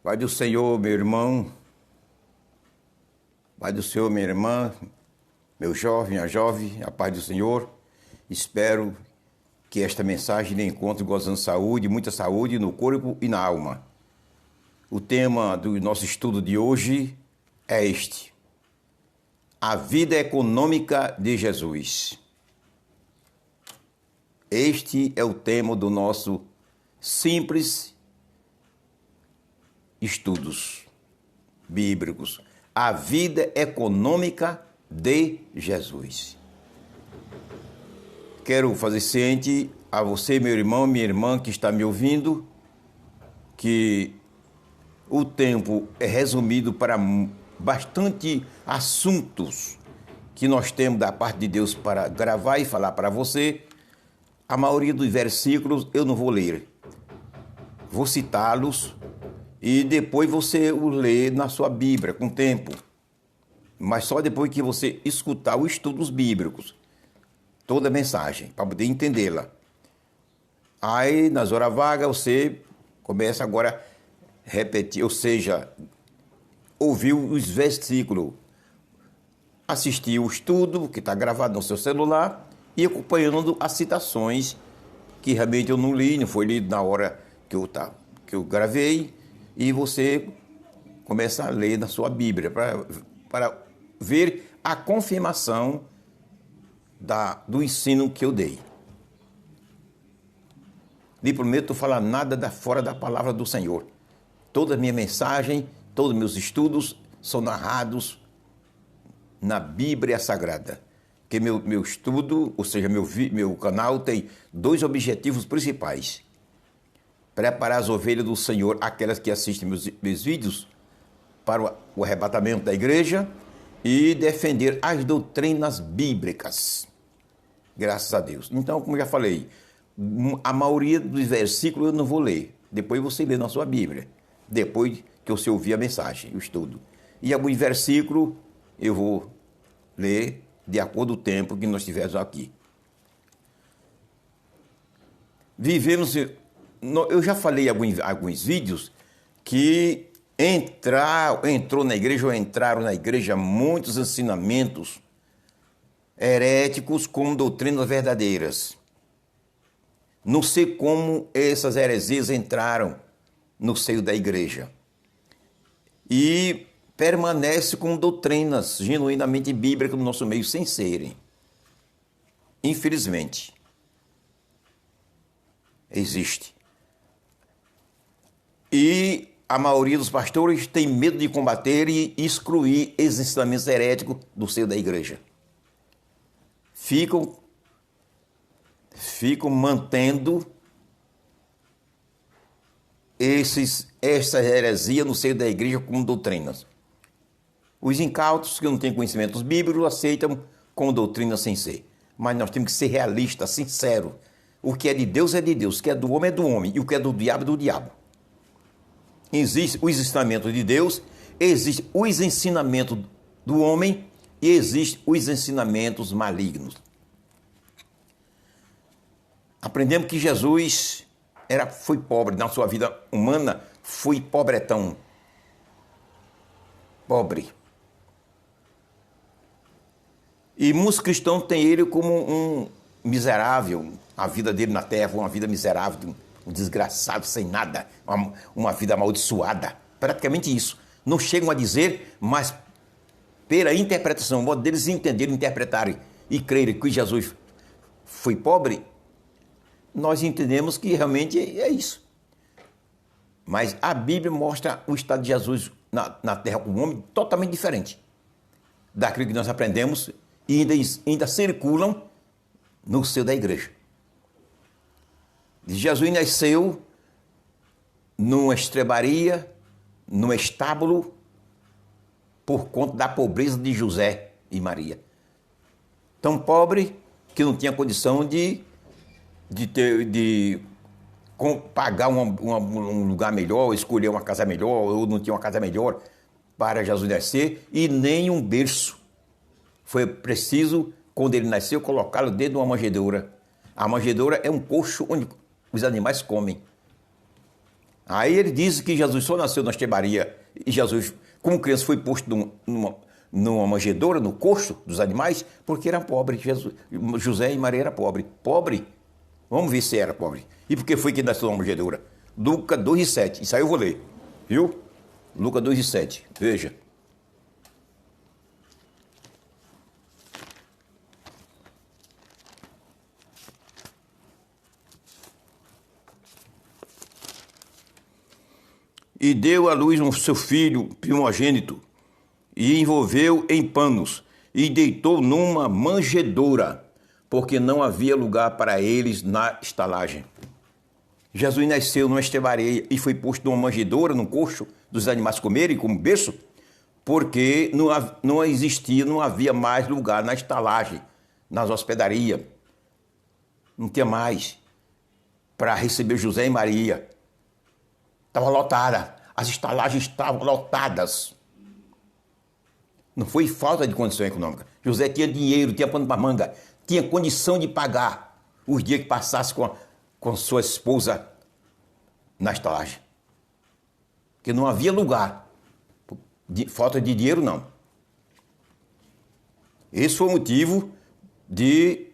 Pai do Senhor, meu irmão. Pai do Senhor, minha irmã, meu jovem, a jovem, a paz do Senhor. Espero que esta mensagem lhe encontre gozando saúde, muita saúde no corpo e na alma. O tema do nosso estudo de hoje é este: a vida econômica de Jesus. Este é o tema do nosso simples estudos bíblicos. A vida econômica de Jesus. Quero fazer ciente a você, meu irmão, minha irmã que está me ouvindo, que o tempo é resumido para bastante assuntos que nós temos da parte de Deus para gravar e falar para você. A maioria dos versículos eu não vou ler. Vou citá-los e depois você o lê na sua Bíblia com tempo. Mas só depois que você escutar os estudos bíblicos. Toda a mensagem, para poder entendê-la. Aí, nas horas vagas, você começa agora a repetir, ou seja, ouvir os versículos, assistir o estudo que está gravado no seu celular e acompanhando as citações que realmente eu não li, não foi lido na hora que eu gravei, e você começa a ler na sua Bíblia para ver a confirmação do ensino que eu dei. Lhe prometo falar nada fora da palavra do Senhor. Toda a minha mensagem, todos os meus estudos são narrados na Bíblia Sagrada. Que meu estudo, ou seja, meu canal tem dois objetivos principais: preparar as ovelhas do Senhor, aquelas que assistem meus vídeos, para o arrebatamento da igreja, e defender as doutrinas bíblicas. Graças a Deus. Então, como eu já falei, a maioria dos versículos eu não vou ler. Depois você lê na sua Bíblia. Depois que você ouvir a mensagem, o estudo. E alguns versículos eu vou ler de acordo com o tempo que nós tivermos aqui. Eu já falei em alguns vídeos que entrou na igreja ou entraram na igreja muitos ensinamentos heréticos com doutrinas verdadeiras. Não sei como essas heresias entraram no seio da igreja. E permanece com doutrinas genuinamente bíblicas no nosso meio sem serem. Infelizmente. Existe. E a maioria dos pastores tem medo de combater e excluir esses ensinamentos heréticos do seio da igreja. Ficam mantendo essa heresia no seio da igreja como doutrinas. Os incautos que não têm conhecimentos bíblicos aceitam como doutrina sem ser. Mas nós temos que ser realistas, sinceros. O que é de Deus é de Deus, o que é do homem é do homem, e o que é do diabo é do diabo. Existem os ensinamentos de Deus, existem os ensinamentos do homem e existem os ensinamentos malignos. Aprendemos que Jesus foi pobre na sua vida humana, foi pobretão. Pobre. E muitos cristãos têm ele como um miserável. A vida dele na terra foi uma vida miserável, um desgraçado, sem nada, uma vida amaldiçoada. Praticamente isso. Não chegam a dizer, mas pela interpretação, o modo deles entenderem, interpretarem e crerem que Jesus foi pobre, nós entendemos que realmente é isso. Mas a Bíblia mostra o estado de Jesus na terra como um homem totalmente diferente daquilo que nós aprendemos e ainda circulam no seio da igreja. Jesus nasceu numa estrebaria, num estábulo, por conta da pobreza de José e Maria. Tão pobre que não tinha condição de pagar um lugar melhor, escolher uma casa melhor, ou não tinha uma casa melhor para Jesus nascer, e nem um berço. Foi preciso, quando ele nasceu, colocá-lo dentro de uma manjedoura. A manjedoura é um coxo onde os animais comem. Aí ele diz que Jesus só nasceu na estrebaria e Jesus, como criança, foi posto numa manjedoura, no coxo dos animais, porque era pobre. José e Maria eram pobres. Pobre? Vamos ver se era pobre. E por que foi que nasceu na manjedoura? Lucas 2:7. Isso aí eu vou ler. Viu? Lucas 2:7. Veja. E deu à luz seu filho primogênito, e envolveu em panos, e deitou numa manjedoura, porque não havia lugar para eles na estalagem. Jesus nasceu numa estrebaria e foi posto numa manjedoura, num coxo dos animais comerem, como berço, porque não existia, não havia mais lugar na estalagem, nas hospedarias. Não tinha mais para receber José e Maria. Estava lotada, as estalagens estavam lotadas. Não foi falta de condição econômica. José tinha dinheiro, tinha pano para manga, tinha condição de pagar os dias que passasse com sua esposa na estalagem. Porque não havia lugar. Falta de dinheiro, não. Esse foi o motivo de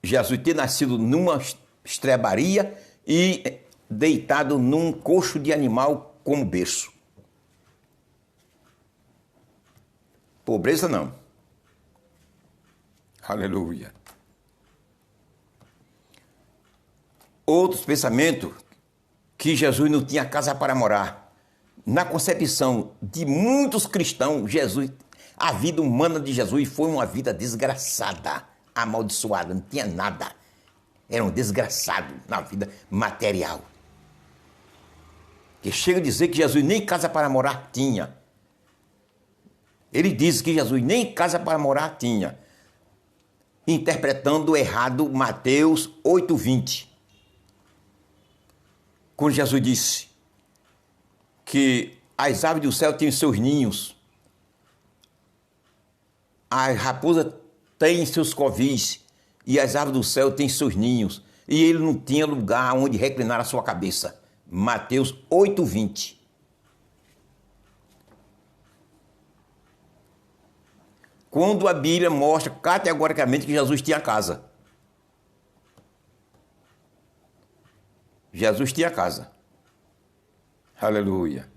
Jesus ter nascido numa estrebaria e deitado num coxo de animal como berço. Pobreza não. Aleluia. Outros pensamentos, que Jesus não tinha casa para morar. Na concepção de muitos cristãos, a vida humana de Jesus foi uma vida desgraçada, amaldiçoada, não tinha nada. Era um desgraçado na vida material. Que chega a dizer que Jesus nem casa para morar tinha. Ele diz que Jesus nem casa para morar tinha, interpretando errado Mateus 8:20. Quando Jesus disse que as aves do céu têm seus ninhos, a raposa tem seus covis e as aves do céu têm seus ninhos, e ele não tinha lugar onde reclinar a sua cabeça. Mateus 8:20. Quando a Bíblia mostra categoricamente que Jesus tinha casa. Jesus tinha casa. Aleluia.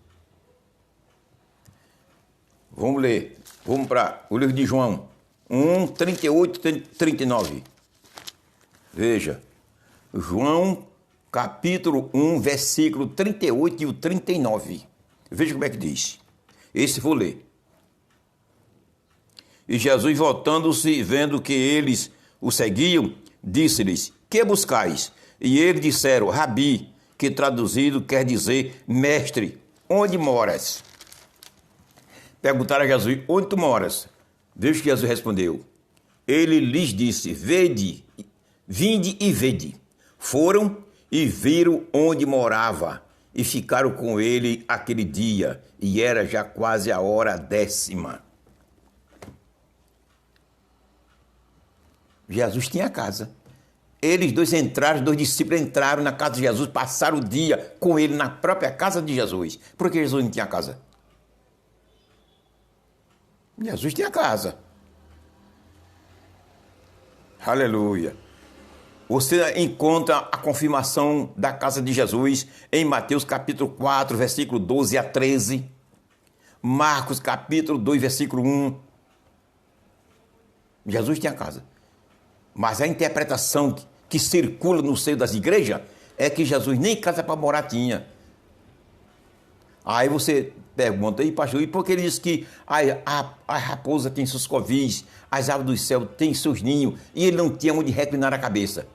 Vamos ler. Vamos para o livro de João 1, 38 e 39. Veja. João, capítulo 1, versículo 38 e o 39. Veja como é que diz. Esse vou ler. E Jesus, voltando-se, vendo que eles o seguiam, disse-lhes: que buscais? E eles disseram: Rabi, que traduzido quer dizer mestre, onde moras? Perguntaram a Jesus: onde tu moras? Veja que Jesus respondeu. Ele lhes disse: vinde e vede. Foram e viram onde morava, e ficaram com ele aquele dia, e era já quase a hora 10ª. Jesus tinha casa. Eles dois discípulos entraram na casa de Jesus, passaram o dia com ele na própria casa de Jesus. Por que Jesus não tinha casa? Jesus tinha casa. Aleluia. Você encontra a confirmação da casa de Jesus em Mateus capítulo 4, versículo 12 a 13. Marcos capítulo 2, versículo 1. Jesus tinha casa. Mas a interpretação que circula no seio das igrejas é que Jesus nem casa para morar tinha. Aí você pergunta, aí pastor, e por que ele diz que a raposa tem seus covis, as aves do céu têm seus ninhos, e ele não tinha onde reclinar a cabeça?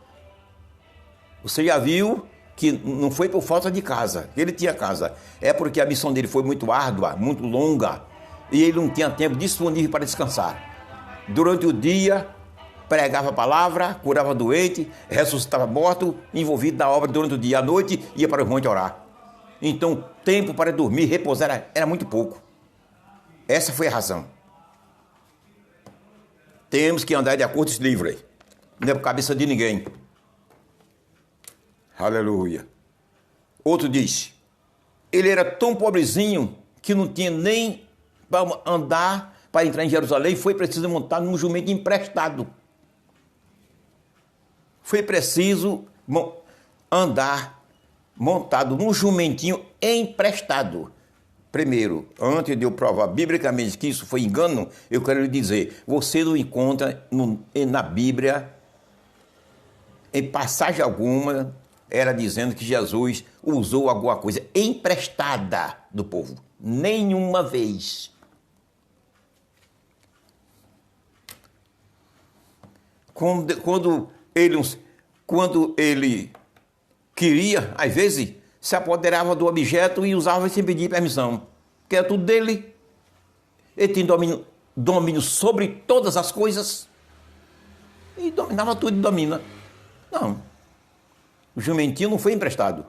Você já viu que não foi por falta de casa, ele tinha casa. É porque a missão dele foi muito árdua, muito longa, e ele não tinha tempo disponível para descansar. Durante o dia, pregava a palavra, curava doente, ressuscitava morto, envolvido na obra durante o dia. À noite, ia para o monte orar. Então, tempo para dormir, repousar, era muito pouco. Essa foi a razão. Temos que andar de acordo com esse livro aí. Não é por cabeça de ninguém. Aleluia. Outro diz, ele era tão pobrezinho que não tinha nem para andar, para entrar em Jerusalém, foi preciso montar num jumento emprestado. Foi preciso andar montado num jumentinho emprestado. Primeiro, antes de eu provar biblicamente que isso foi engano, eu quero lhe dizer, você não encontra na Bíblia, em passagem alguma, era dizendo que Jesus usou alguma coisa emprestada do povo. Nenhuma vez. Quando ele queria, às vezes, se apoderava do objeto e usava sem pedir permissão, que era tudo dele. Ele tinha domínio sobre todas as coisas e dominava tudo e domina. Não, o jumentinho não foi emprestado.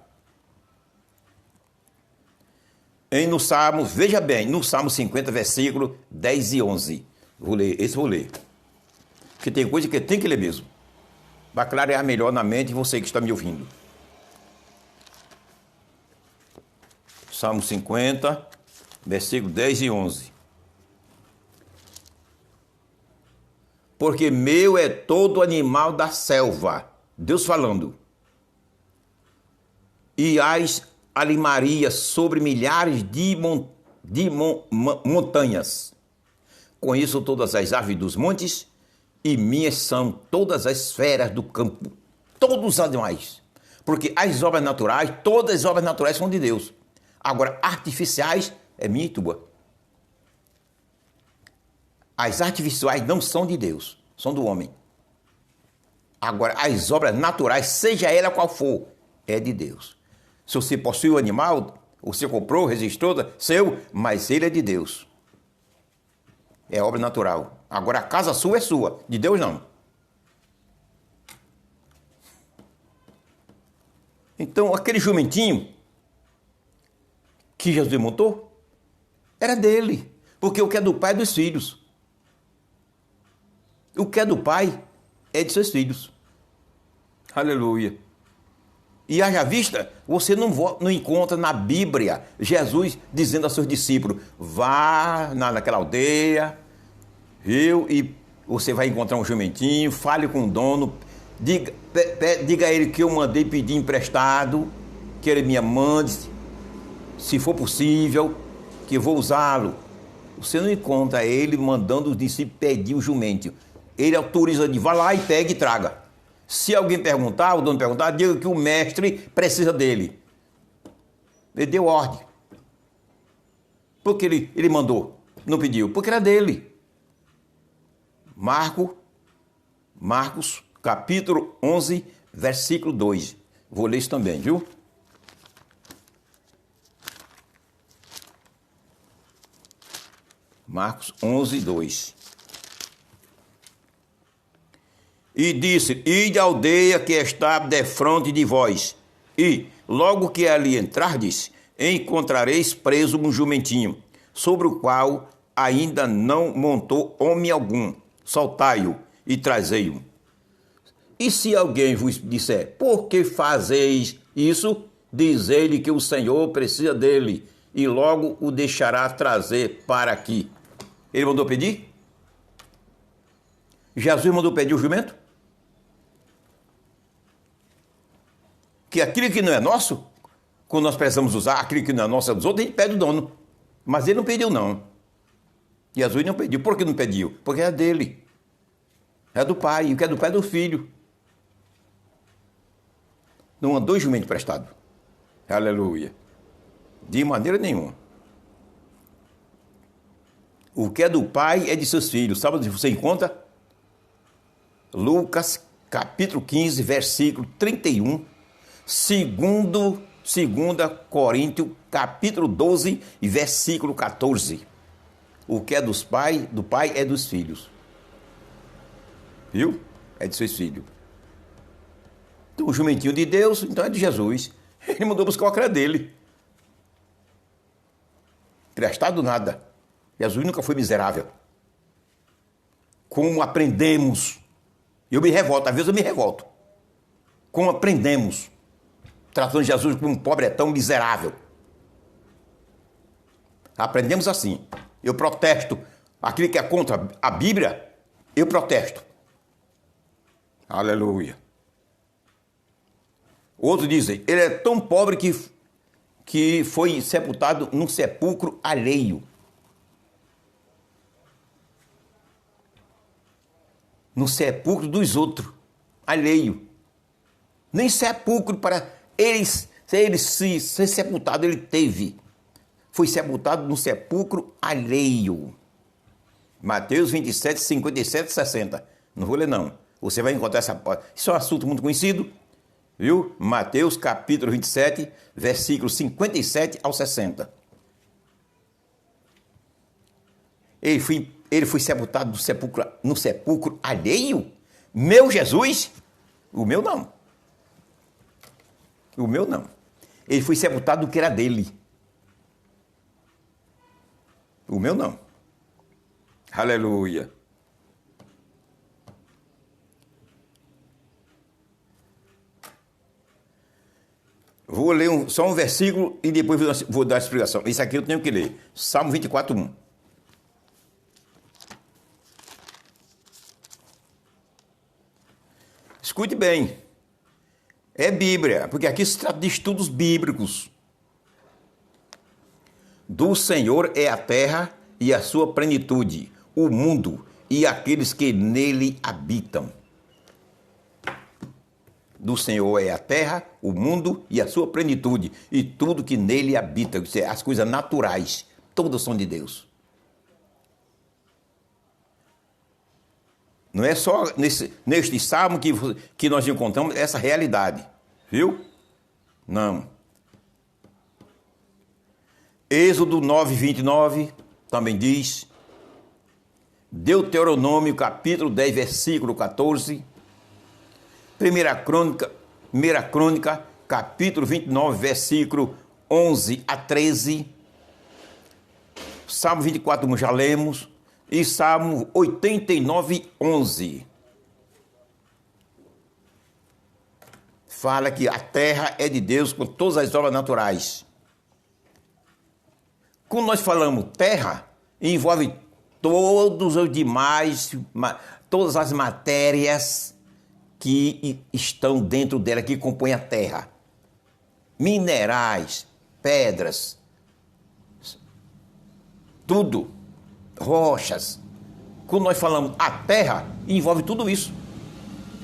No Salmo, veja bem, no Salmo 50, versículo 10 e 11. Vou ler. Porque tem coisa que tem que ler mesmo. Para clarear melhor na mente você que está me ouvindo. Salmo 50, versículo 10 e 11. Porque meu é todo animal da selva, Deus falando, e as alimarias sobre milhares de montanhas. Conheço todas as aves dos montes, e minhas são todas as feras do campo, todos os animais. Porque as obras naturais, todas as obras naturais são de Deus. Agora, artificiais é minha e tua. As artificiais não são de Deus, são do homem. Agora, as obras naturais, seja ela qual for, é de Deus. Se você possui o animal, você comprou, registrou, seu, mas ele é de Deus. É obra natural. Agora, a casa sua é sua, de Deus não. Então, aquele jumentinho que Jesus montou, era dele. Porque o que é do pai é dos filhos. O que é do pai é de seus filhos. Aleluia. E haja vista, você não encontra na Bíblia Jesus dizendo aos seus discípulos, vá naquela aldeia, viu? E você vai encontrar um jumentinho, fale com o dono, diga a ele que eu mandei pedir emprestado, que ele me mande, se for possível, que eu vou usá-lo. Você não encontra ele mandando os discípulos pedir o jumento. Ele autoriza de vá lá e pegue e traga. Se alguém perguntar, o dono perguntar, diga que o mestre precisa dele. Ele deu ordem. Por que ele mandou? Não pediu? Porque era dele. Marcos, capítulo 11, versículo 2. Vou ler isso também, viu? Marcos 11, 2. E disse, ide à aldeia que está defronte de vós, e, logo que ali entrardes, encontrareis preso um jumentinho, sobre o qual ainda não montou homem algum. Soltai-o e trazei-o. E se alguém vos disser, por que fazeis isso? Diz-lhe que o Senhor precisa dele, e logo o deixará trazer para aqui. Ele mandou pedir? Jesus mandou pedir o jumento? Que aquilo que não é nosso, quando nós precisamos usar, aquilo que não é nosso é dos outros, a gente pede o dono. Mas ele não pediu, não. Jesus não pediu. Por que não pediu? Porque é dele. É do pai. E o que é do pai é do filho. Não andou jumento emprestado. Aleluia. De maneira nenhuma. O que é do pai é de seus filhos. Sabe onde você encontra? Lucas, capítulo 15, versículo 31. Segunda Coríntios, capítulo 12 e versículo 14. O que é do pai é dos filhos. Viu? É de seus filhos. Então, o jumentinho de Deus, então é de Jesus. Ele mandou buscar o que era dele. Emprestado nada. Jesus nunca foi miserável. Como aprendemos. Eu me revolto, às vezes eu me revolto. Como aprendemos. Tratando Jesus como um pobretão miserável. Aprendemos assim. Eu protesto. Aquele que é contra a Bíblia, eu protesto. Aleluia. Outros dizem, ele é tão pobre que foi sepultado num sepulcro alheio. No sepulcro dos outros, alheio. Nem sepulcro para ele ser sepultado ele teve. Foi sepultado no sepulcro alheio. Mateus 27, 57 e 60. Não vou ler não. Você vai encontrar essa... Isso é um assunto muito conhecido, viu? Mateus capítulo 27, versículos 57 ao 60. Ele foi sepultado no sepulcro alheio? Meu Jesus? O meu não. O meu não. Ele foi sepultado no que era dele. O meu não. Aleluia. Vou ler só um versículo e depois vou dar a explicação. Isso aqui eu tenho que ler. Salmo 24, 1. Escute bem. É Bíblia, porque aqui se trata de estudos bíblicos. Do Senhor é a terra e a sua plenitude, o mundo e aqueles que nele habitam. Do Senhor é a terra, o mundo e a sua plenitude, e tudo que nele habita, as coisas naturais, todas são de Deus. Não é só neste salmo que nós encontramos essa realidade, viu? Não. Êxodo 9, 29 também diz. Deuteronômio capítulo 10, versículo 14. Primeira Crônica, capítulo 29, versículo 11 a 13. Salmo 24, como já lemos. E Salmo 89, 11. Fala que a terra é de Deus com todas as obras naturais. Quando nós falamos terra, envolve todos os demais, todas as matérias que estão dentro dela, que compõem a terra. Minerais, pedras, tudo, rochas. Quando nós falamos a terra, envolve tudo isso.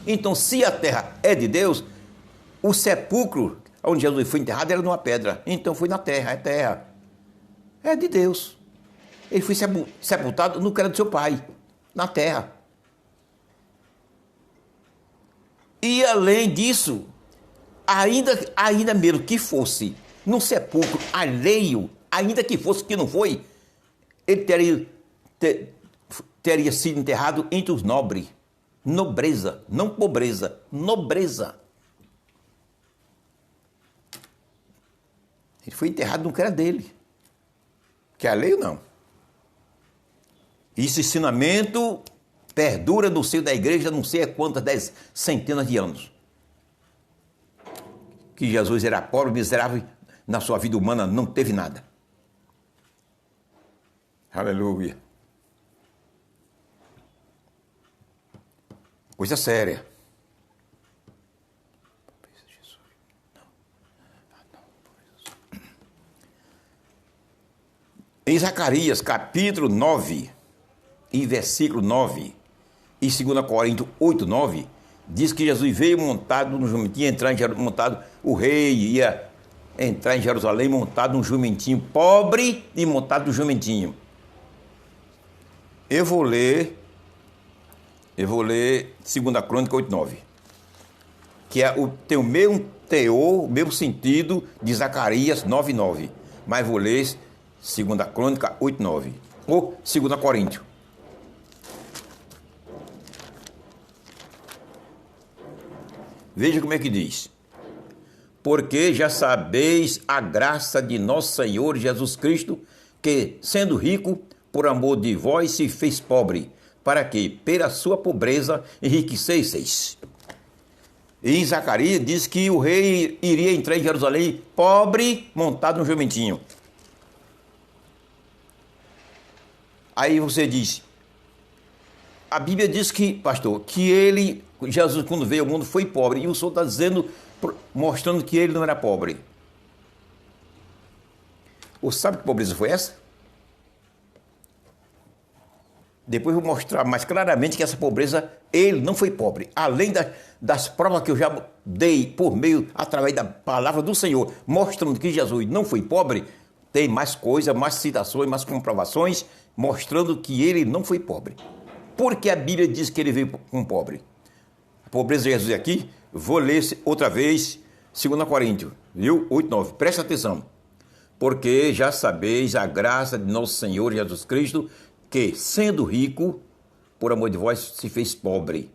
Então, se a terra é de Deus, o sepulcro onde Jesus foi enterrado era numa pedra. Então, foi na terra, é terra. É de Deus. Ele foi sepultado no que era do seu pai, na terra. E além disso, ainda mesmo que fosse num sepulcro alheio, ainda que fosse que não foi, ele teria sido enterrado entre os nobres. Nobreza, não pobreza, nobreza. Ele foi enterrado no que era dele. Que é alheio, não. Esse ensinamento perdura no seio da igreja não sei quantas centenas de anos. Que Jesus era pobre, miserável, na sua vida humana não teve nada. Aleluia. Coisa séria. Em Zacarias, capítulo 9, e versículo 9, e 2 Coríntios 8, 9, diz que Jesus veio montado no jumentinho, o rei ia entrar em Jerusalém montado num jumentinho, pobre e montado no jumentinho. Eu vou ler 2 Crônica 8, 9, que tem o mesmo teor, o mesmo sentido de Zacarias 9, 9, mas vou ler 2 Crônica 8, 9, ou 2 Coríntios. Veja como é que diz. Porque já sabeis a graça de nosso Senhor Jesus Cristo, que, sendo rico, por amor de vós se fez pobre, para que, pela sua pobreza, enriquecesseis. E em Zacarias diz que o rei iria entrar em Jerusalém pobre, montado num jumentinho. Aí você diz, a Bíblia diz que, pastor, que Jesus quando veio ao mundo foi pobre, e o senhor está dizendo, mostrando que ele não era pobre. Você sabe que pobreza foi essa? Depois eu vou mostrar mais claramente que essa pobreza, ele não foi pobre. Além das provas que eu já dei por meio, através da palavra do Senhor, mostrando que Jesus não foi pobre, tem mais coisas, mais citações, mais comprovações, mostrando que ele não foi pobre. Porque a Bíblia diz que ele veio com pobre. A pobreza de Jesus aqui, vou ler outra vez, 2 Coríntios, viu? 8, 9. Presta atenção. Porque já sabeis a graça de nosso Senhor Jesus Cristo, que, sendo rico, por amor de vós, se fez pobre.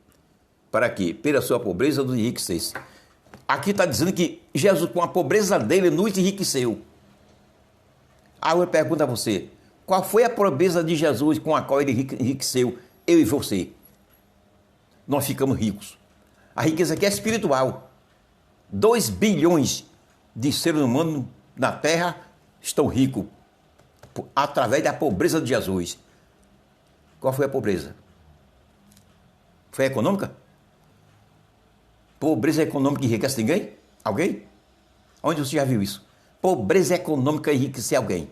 Para quê? Pela sua pobreza nos enriquecesse. Aqui está dizendo que Jesus, com a pobreza dele, nos enriqueceu. Aí eu pergunto a você, qual foi a pobreza de Jesus com a qual ele enriqueceu eu e você? Nós ficamos ricos. A riqueza aqui é espiritual. 2 bilhões de seres humanos na Terra estão ricos através da pobreza de Jesus. Qual foi a pobreza? Foi a econômica? Pobreza econômica enriquece ninguém? Alguém? Onde você já viu isso? Pobreza econômica enriquecer alguém.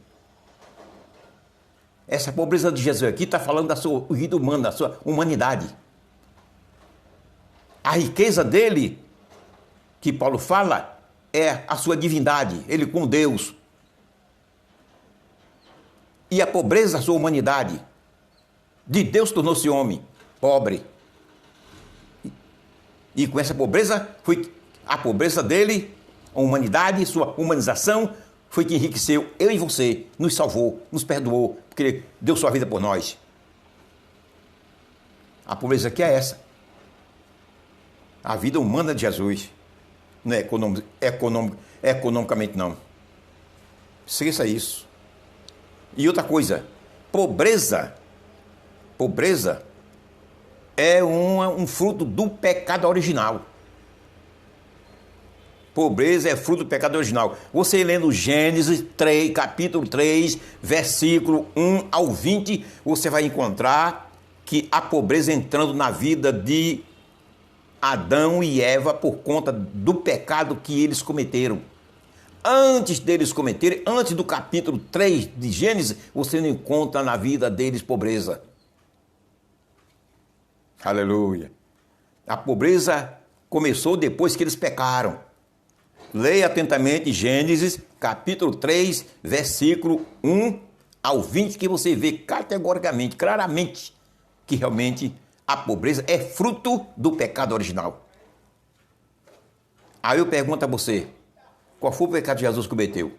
Essa pobreza de Jesus aqui está falando da sua vida humana, da sua humanidade. A riqueza dele, que Paulo fala, é a sua divindade, ele com Deus. E a pobreza da sua humanidade. De Deus tornou-se homem, pobre. E com essa pobreza, foi a pobreza dele, a humanidade, sua humanização, foi que enriqueceu eu e você, nos salvou, nos perdoou, porque ele deu sua vida por nós. A pobreza aqui é essa. A vida humana de Jesus. Não é economicamente, não. Esqueça isso. E outra coisa, pobreza é um fruto do pecado original. Pobreza é fruto do pecado original. Você lendo Gênesis 3, capítulo 3, versículo 1 ao 20, você vai encontrar que a pobreza entrando na vida de Adão e Eva por conta do pecado que eles cometeram. Antes deles cometerem, antes do capítulo 3 de Gênesis, você não encontra na vida deles pobreza. Aleluia. A pobreza começou depois que eles pecaram. Leia atentamente Gênesis, capítulo 3, versículo 1 ao 20, que você vê categoricamente, claramente, que realmente a pobreza é fruto do pecado original. Aí eu pergunto a você, qual foi o pecado que Jesus cometeu?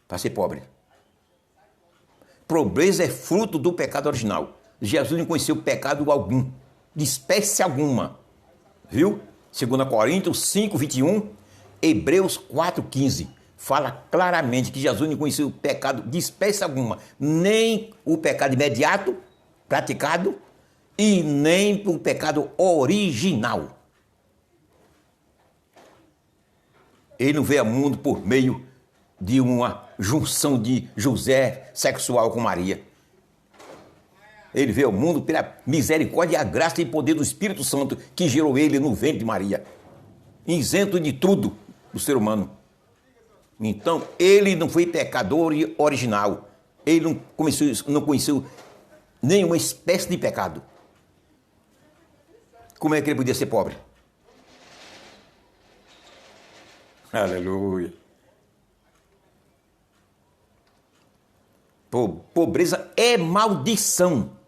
Para ser pobre. Pobreza é fruto do pecado original. Jesus não conheceu pecado algum, de espécie alguma. Viu? 2 Coríntios 5, 21, Hebreus 4, 15. Fala claramente que Jesus não conheceu pecado de espécie alguma, nem o pecado imediato, praticado, e nem o pecado original. Ele não veio ao mundo por meio de uma junção de José sexual com Maria. Ele veio ao mundo pela misericórdia, a graça e poder do Espírito Santo que gerou ele no ventre de Maria. Isento de tudo do ser humano. Então, ele não foi pecador original. Ele não conheceu nenhuma espécie de pecado. Como é que ele podia ser pobre? Aleluia. Pobreza é maldição.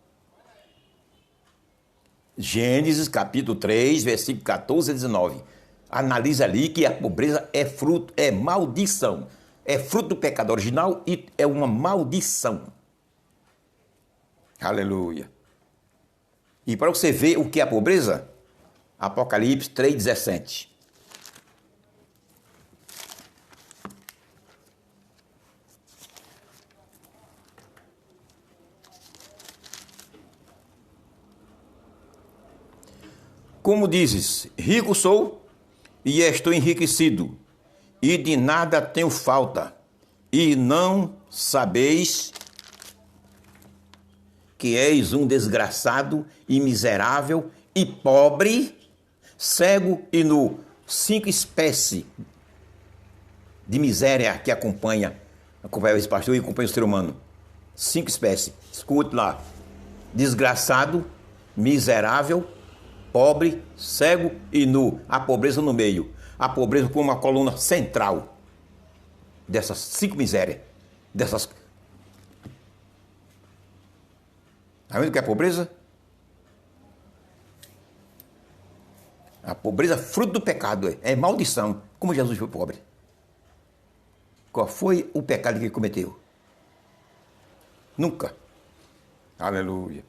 Gênesis capítulo 3, versículo 14 a 19. Analisa ali que a pobreza é fruto, é maldição. É fruto do pecado original e é uma maldição. Aleluia. E para você ver o que é a pobreza, Apocalipse 3, 17. Como dizes, rico sou e estou enriquecido, e de nada tenho falta, e não sabeis que és um desgraçado e miserável e pobre, cego e nu. 5 espécies de miséria que acompanha esse pastor e acompanha o ser humano. 5 espécies. Escute lá. Desgraçado, miserável, pobre, cego e nu. A pobreza no meio. A pobreza como uma coluna central dessas 5 misérias. Dessas. Está vendo o que é a pobreza? A pobreza é fruto do pecado, é maldição. Como Jesus foi pobre? Qual foi o pecado que ele cometeu? Nunca. Aleluia.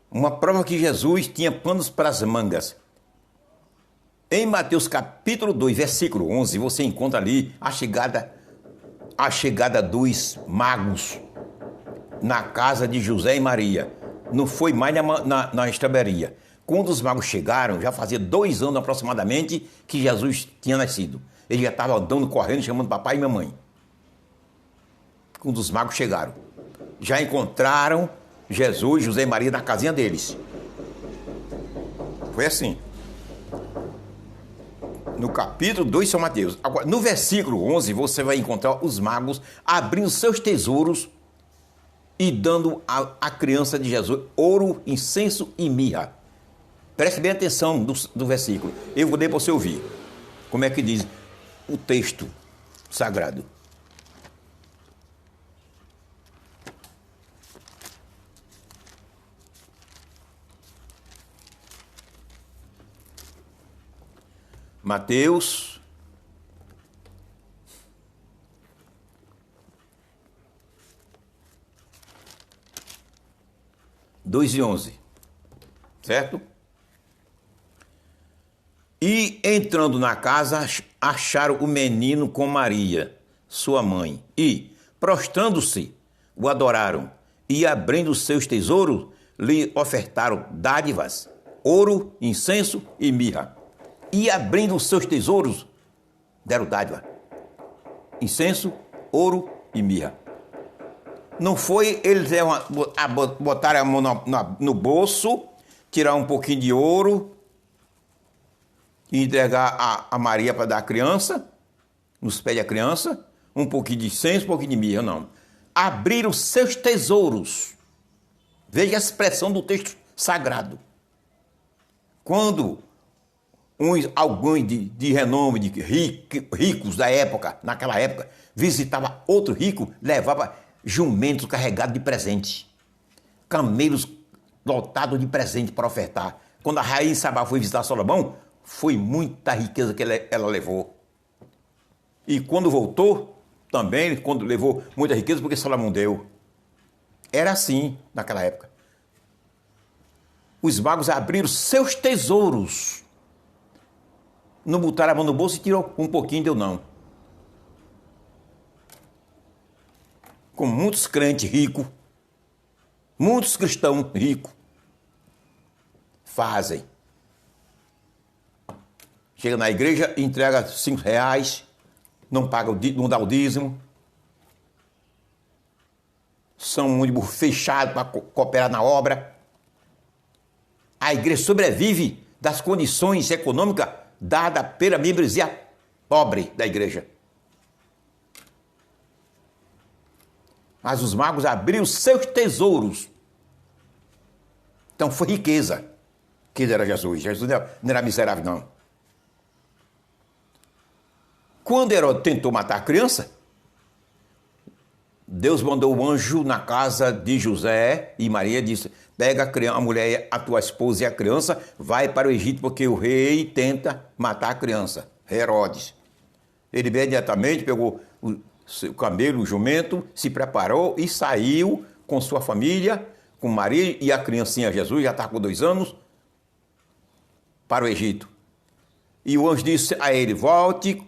Uma prova que Jesus tinha panos para as mangas. Em Mateus capítulo 2, versículo 11, você encontra ali a chegada dos magos na casa de José e Maria. Não foi mais na estrebaria. Quando os magos chegaram, já fazia 2 anos aproximadamente que Jesus tinha nascido. Ele já estava andando, correndo, chamando papai e mamãe. Quando os magos chegaram, já encontraram Jesus, José e Maria na casinha deles. Foi assim. No capítulo 2 de São Mateus. Agora, no versículo 11, você vai encontrar os magos abrindo seus tesouros e dando à criança de Jesus ouro, incenso e mirra. Preste bem atenção do versículo. Eu vou ler para você ouvir. Como é que diz o texto sagrado. Mateus 2:11, certo? E entrando na casa, acharam o menino com Maria, sua mãe, e, prostrando-se, o adoraram, e abrindo seus tesouros, lhe ofertaram dádivas, ouro, incenso e mirra. E abrindo seus tesouros, deram dádiva, incenso, ouro e mirra. Não foi eles botarem a mão no bolso, tirar um pouquinho de ouro e entregar a Maria para dar à criança, nos pés da criança, um pouquinho de incenso, um pouquinho de mirra, não. Abriram seus tesouros. Veja a expressão do texto sagrado. Quando alguns de renome, de ricos da época, naquela época, visitava outro rico, levava jumentos carregados de presente, camelos lotados de presente para ofertar. Quando a rainha Sabá foi visitar Salomão, foi muita riqueza que ela levou. E quando voltou, também, quando levou muita riqueza, porque Salomão deu. Era assim naquela época. Os magos abriram seus tesouros. Não botaram a mão no bolso e tirou um pouquinho, deu não. Como muitos crentes ricos, muitos cristãos ricos fazem. Chega na igreja, entrega R$5, não dá o dízimo. São muito fechados para cooperar na obra. A igreja sobrevive das condições econômicas dadas pela membresia pobre da igreja. Mas os magos abriram seus tesouros. Então foi riqueza que era Jesus. Jesus não era miserável, não. Quando Herodes tentou matar a criança, Deus mandou o anjo na casa de José e Maria e disse: pega a mulher, a tua esposa e a criança, vai para o Egito, porque o rei tenta matar a criança, Herodes. Ele imediatamente pegou o camelo, o jumento, se preparou e saiu com sua família, com Maria e a criancinha Jesus, já está com 2 anos, para o Egito. E o anjo disse a ele: volte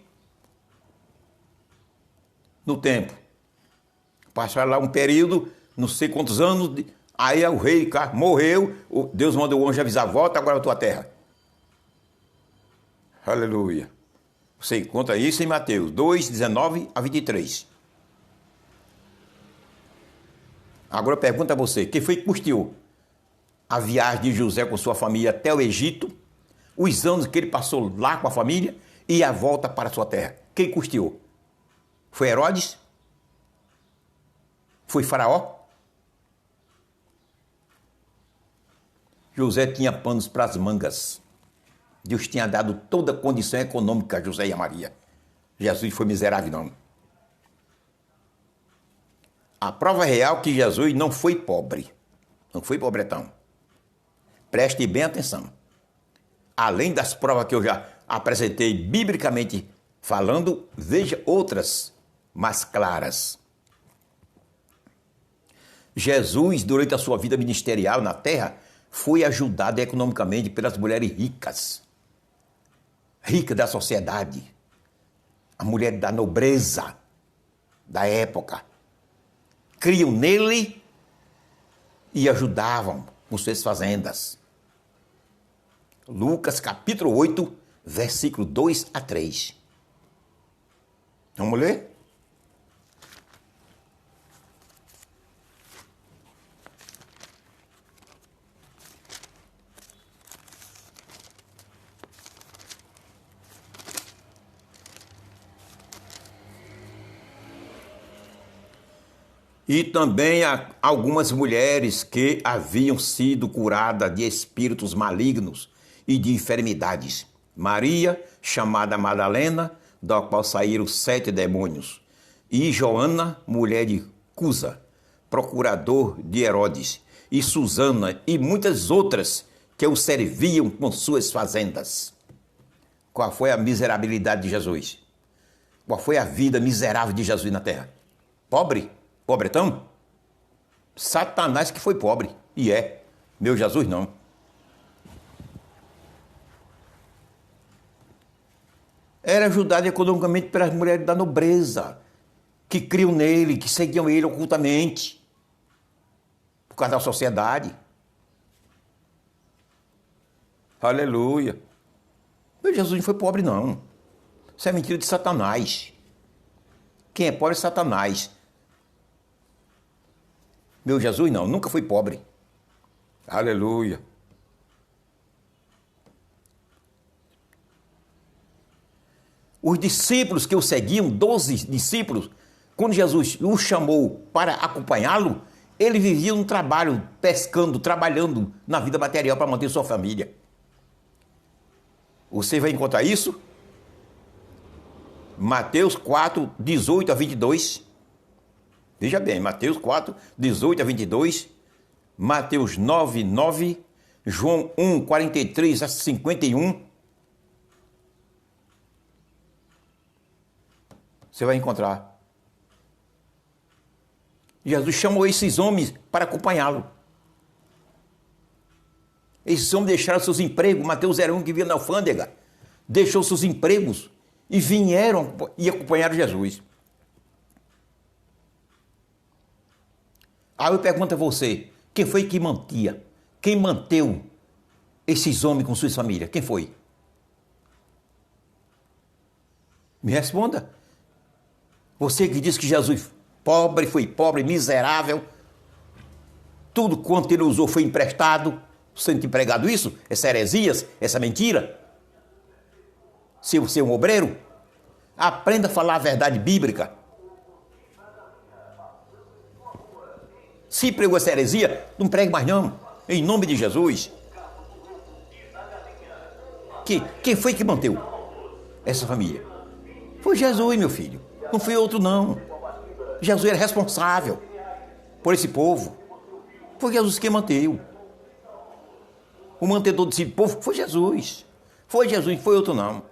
no tempo. Passaram lá um período, não sei quantos anos, aí o rei morreu, Deus mandou o anjo avisar: volta agora à tua terra. Aleluia. Você encontra isso em Mateus 2, 19 a 23. Agora eu pergunto a você, quem foi que custeou a viagem de José com sua família até o Egito, os anos que ele passou lá com a família e a volta para a sua terra? Quem custeou? Foi Herodes? Foi Faraó? José tinha panos para as mangas. Deus tinha dado toda a condição econômica a José e a Maria. Jesus foi miserável, não. A prova real é que Jesus não foi pobre. Não foi pobretão. Preste bem atenção. Além das provas que eu já apresentei biblicamente falando, veja outras mais claras. Jesus, durante a sua vida ministerial na terra, foi ajudado economicamente pelas mulheres ricas. Ricas da sociedade. A mulher da nobreza da época. Criam nele e ajudavam com suas fazendas. Lucas capítulo 8, versículo 2 a 3. Vamos ler? E também algumas mulheres que haviam sido curadas de espíritos malignos e de enfermidades. Maria, chamada Madalena, da qual saíram 7 demônios. E Joana, mulher de Cusa, procurador de Herodes. E Susana e muitas outras que o serviam com suas fazendas. Qual foi a miserabilidade de Jesus? Qual foi a vida miserável de Jesus na terra? Pobre? Pobretão? Satanás que foi pobre. E é. Meu Jesus não. Era ajudado economicamente pelas mulheres da nobreza, que criam nele, que seguiam ele ocultamente, por causa da sociedade. Aleluia. Meu Jesus não foi pobre, não. Isso é mentira de Satanás. Quem é pobre é Satanás. Meu Jesus não, nunca foi pobre. Aleluia. Os discípulos que o seguiam, 12 discípulos, quando Jesus os chamou para acompanhá-lo, ele vivia um trabalho, pescando, trabalhando na vida material para manter sua família. Você vai encontrar isso? Mateus 4, 18 a 22. Veja bem, Mateus 4, 18 a 22, Mateus 9, 9, João 1, 43 a 51. Você vai encontrar. Jesus chamou esses homens para acompanhá-lo. Esses homens deixaram seus empregos. Mateus era um que vivia na alfândega. Deixou seus empregos e vieram e acompanharam Jesus. Aí eu pergunto a você, quem foi que mantia? Quem manteve esses homens com suas famílias? Quem foi? Me responda. Você que diz que Jesus foi pobre, miserável, tudo quanto ele usou foi emprestado, você não tem pregado isso? Essa heresias, essa mentira? Se você é um obreiro, aprenda a falar a verdade bíblica. Se pregou essa heresia, não pregue mais não, em nome de Jesus. Quem foi que manteve essa família? Foi Jesus, meu filho. Não foi outro, não. Jesus era responsável por esse povo. Foi Jesus quem manteve. O mantenedor desse povo foi Jesus. Foi Jesus, não foi outro, não.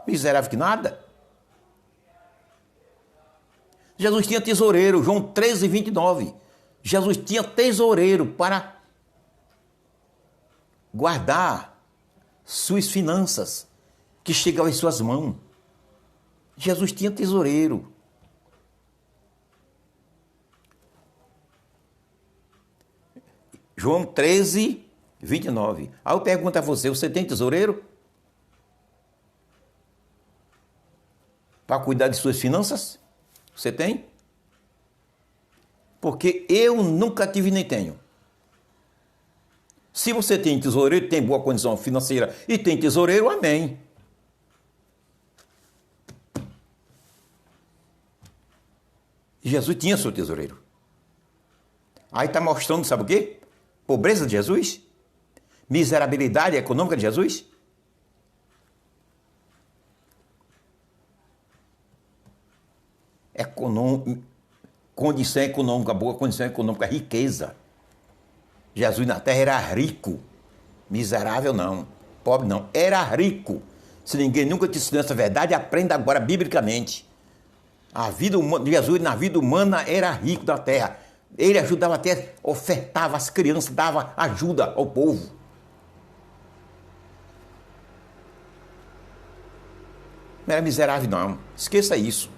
Miserável que nada. Jesus tinha tesoureiro, João 13, 29. Jesus tinha tesoureiro para guardar suas finanças que chegavam em suas mãos. Jesus tinha tesoureiro. João 13, 29. Aí eu pergunto a você, você tem tesoureiro? para cuidar de suas finanças? Você tem? Porque eu nunca tive nem tenho. Se você tem tesoureiro, tem boa condição financeira e tem tesoureiro, amém. Jesus tinha seu tesoureiro. Aí está mostrando, sabe o quê? Pobreza de Jesus? Miserabilidade econômica de Jesus? Condição econômica, boa condição econômica, riqueza. Jesus na terra era rico. Miserável não. Pobre não. Era rico. Se ninguém nunca te ensinou essa verdade, aprenda agora biblicamente. A vida humana, Jesus na vida humana era rico da terra. Ele ajudava até, ofertava as crianças, dava ajuda ao povo. Não era miserável não. Esqueça isso.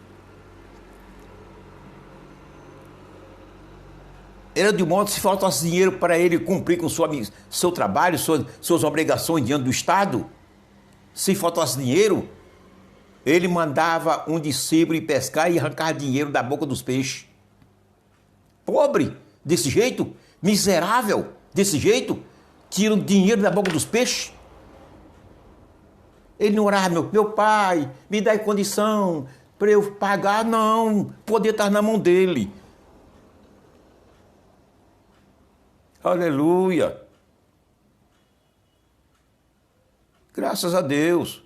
Era de modo que se faltasse dinheiro para ele cumprir com seu trabalho, suas obrigações diante do Estado, se faltasse dinheiro, ele mandava um discípulo ir pescar e arrancar dinheiro da boca dos peixes. Pobre, desse jeito, miserável, desse jeito, tiram dinheiro da boca dos peixes. Ele não orava, meu pai, me dá condição para eu pagar, não, poder estar na mão dele. Aleluia. Graças a Deus.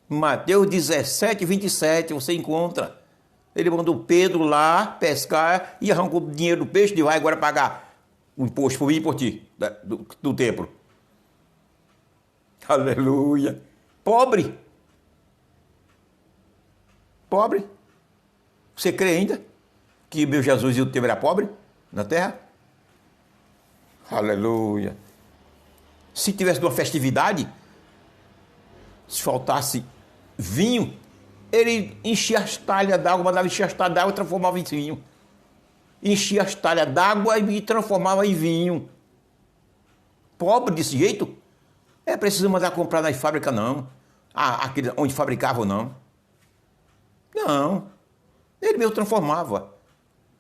Mateus 17, 27, você encontra. Ele mandou Pedro lá pescar e arrancou o dinheiro do peixe e vai agora pagar o imposto por mim e por ti, do templo. Aleluia. Pobre. Pobre. Você crê ainda que meu Jesus e o teu era pobre na terra? Aleluia. Se tivesse uma festividade, se faltasse vinho, ele enchia as talhas d'água, mandava encher as talhas d'água e transformava em vinho. Enchia as talhas d'água e transformava em vinho. Pobre desse jeito? É preciso mandar comprar nas fábricas, não. Aquele onde fabricavam, não. Não. Ele mesmo transformava.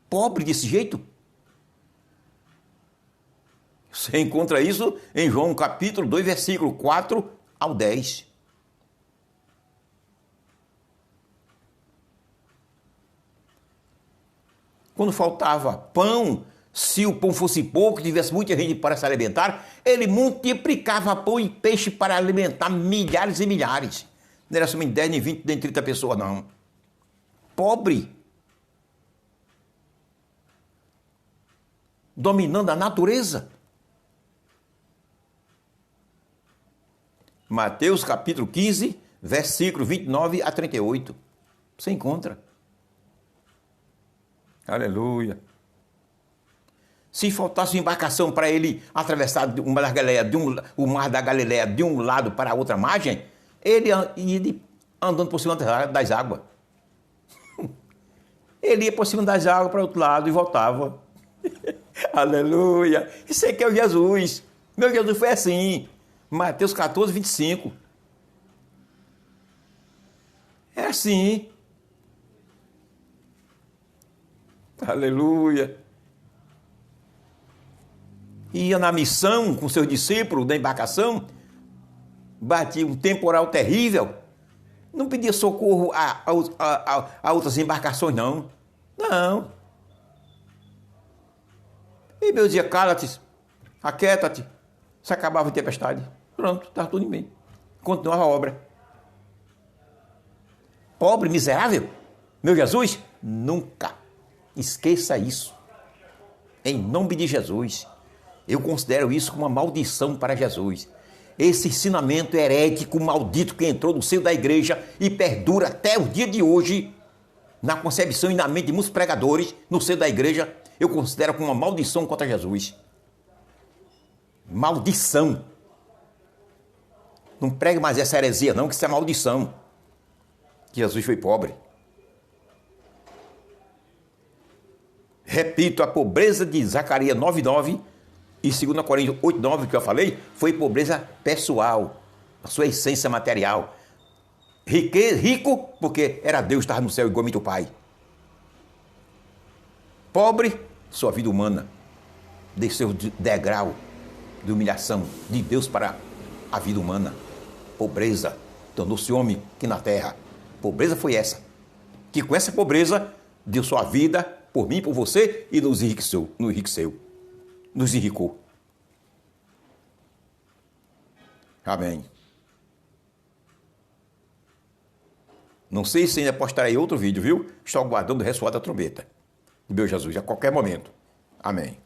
Pobre desse jeito? Você encontra isso em João capítulo 2, versículo 4 ao 10. Quando faltava pão, se o pão fosse pouco, tivesse muita gente para se alimentar, ele multiplicava pão e peixe para alimentar milhares e milhares. Não era somente 10, nem 20, nem 30 pessoas, não. Pobre. Dominando a natureza. Mateus capítulo 15, versículo 29 a 38. Você encontra. Aleluia. Se faltasse uma embarcação para ele atravessar o Mar da Galileia de um lado para a outra margem, ele ia andando por cima das águas. Ele ia por cima das águas para o outro lado e voltava. Aleluia. Isso aqui é o Jesus. Meu Jesus foi assim. Mateus 14, 25. É assim. Aleluia. Ia na missão com seus discípulos da embarcação, batia um temporal terrível, não pedia socorro a outras embarcações, não. Não. E Deus dizia, cala-te, aquieta-te, se acabava a tempestade. Pronto, estava tudo em bem. Continuava a obra. Pobre, miserável, meu Jesus, nunca. Esqueça isso. Em nome de Jesus. Eu considero isso como uma maldição para Jesus. Esse ensinamento herético, maldito que entrou no seio da igreja e perdura até o dia de hoje, na concepção e na mente de muitos pregadores no seio da igreja, eu considero como uma maldição contra Jesus. Maldição. Não pregue mais essa heresia não, que isso é maldição. Que Jesus foi pobre. Repito, a pobreza de Zacarias 9,9 e 2 Coríntios 8,9 que eu falei, foi pobreza pessoal, a sua essência material. Rico, porque era Deus, estava no céu igualmente o Pai. Pobre, sua vida humana. Desceu de degrau de humilhação de Deus para a vida humana. Pobreza, tornou-se homem aqui na terra. Pobreza foi essa. Que com essa pobreza deu sua vida por mim, por você e nos enriqueceu. Nos enricou. Amém. Não sei se ainda postarei outro vídeo, viu? Estou aguardando o ressoar da trombeta de meu Jesus a qualquer momento. Amém.